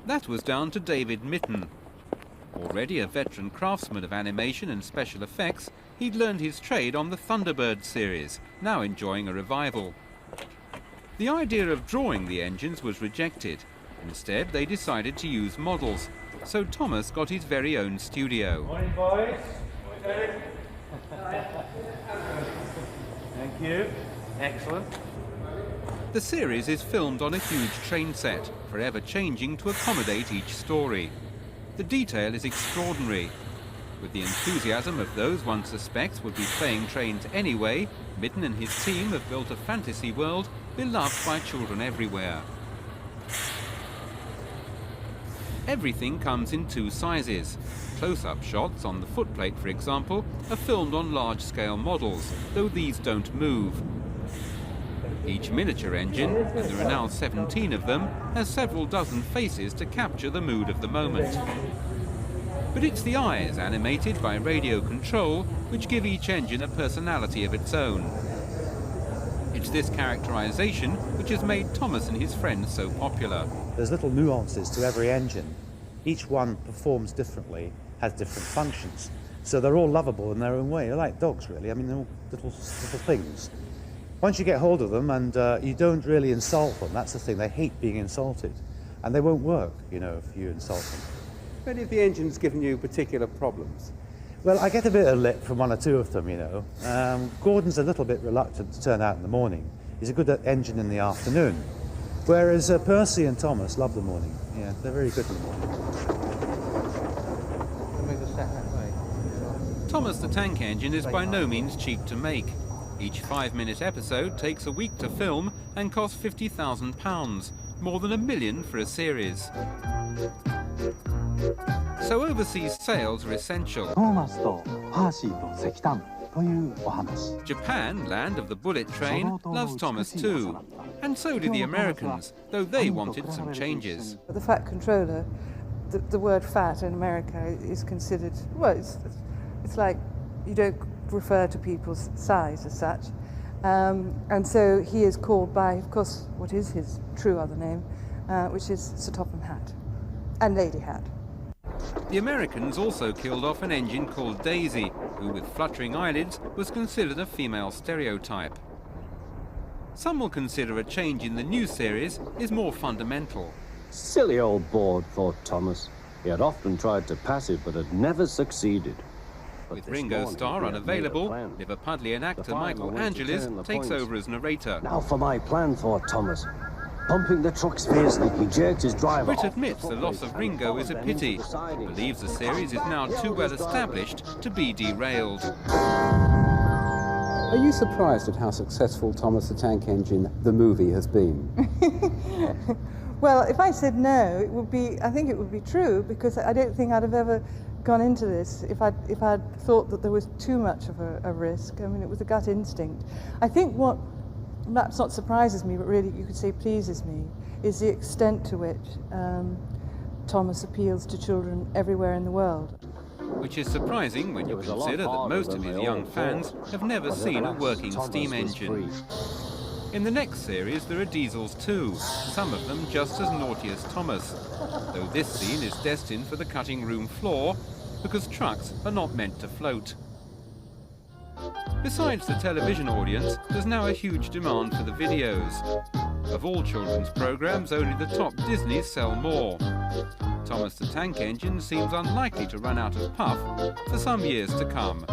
That was down to David Mitton. Already a veteran craftsman of animation and special effects, he'd learned his trade on the Thunderbird series, now enjoying a revival. The idea of drawing the engines was rejected. Instead, they decided to use models, so Thomas got his very own studio. Morning, boys. Morning. Thank you. Excellent. The series is filmed on a huge train set, forever changing to accommodate each story. The detail is extraordinary. With the enthusiasm of those one suspects would be playing trains anyway, Mitton and his team have built a fantasy world beloved by children everywhere. Everything comes in two sizes. Close-up shots on the footplate, for example, are filmed on large-scale models, though these don't move. Each miniature engine, and there are now 17 of them, has several dozen faces to capture the mood of the moment. But it's the eyes, animated by radio control, which give each engine a personality of its own. It's this characterization which has made Thomas and his friends so popular. There's little nuances to every engine. Each one performs differently, has different functions. So they're all lovable in their own way. They're like dogs, really. I mean, they're all little things. Once you get hold of them and you don't really insult them, that's the thing. They hate being insulted. And they won't work, you know, if you insult them. Have any of the engines given you particular problems? Well, I get a bit of lip from one or two of them, you know. Gordon's a little bit reluctant to turn out in the morning. He's a good engine in the afternoon. Whereas Percy and Thomas love the morning. Yeah, they're very good in the morning. Thomas the Tank Engine is by no means cheap to make. Each 5-minute episode takes a week to film and costs £50,000, more than $1 million for a series. So overseas sales are essential. Japan, land of the bullet train, loves Thomas too. And so do the Americans, though they wanted some changes. The Fat Controller, the word fat in America is considered, well, it's like you don't refer to people's size as such. And so he is called by, of course, what is his true other name, which is Sir Topham Hatt and Lady Hatt. The Americans also killed off an engine called Daisy, who with fluttering eyelids was considered a female stereotype. Some will consider a change in the new series is more fundamental. Silly old board, thought Thomas. He had often tried to pass it, but had never succeeded. With Ringo Starr unavailable, Liverpudlian actor Michael Angelis takes over as narrator. Now for my plan, thought Thomas. Pumping the trucks fiercely, he jerked his driver. Britt admits the loss of Ringo is a pity, believes the series is now too well established to be derailed. Are you surprised at how successful Thomas the Tank Engine, the movie, has been? Well, if I said no, I think it would be true, because I don't think I'd have ever gone into this if I'd thought that there was too much of a risk. I mean, it was a gut instinct. I think what perhaps not surprises me, but really you could say pleases me, is the extent to which Thomas appeals to children everywhere in the world. Which is surprising when you consider that most of his young fans have never seen a working steam engine. In the next series there are diesels too, some of them just as naughty as Thomas, though this scene is destined for the cutting room floor because trucks are not meant to float. Besides the television audience, there's now a huge demand for the videos. Of all children's programs, only the top Disneys sell more. Thomas the Tank Engine seems unlikely to run out of puff for some years to come.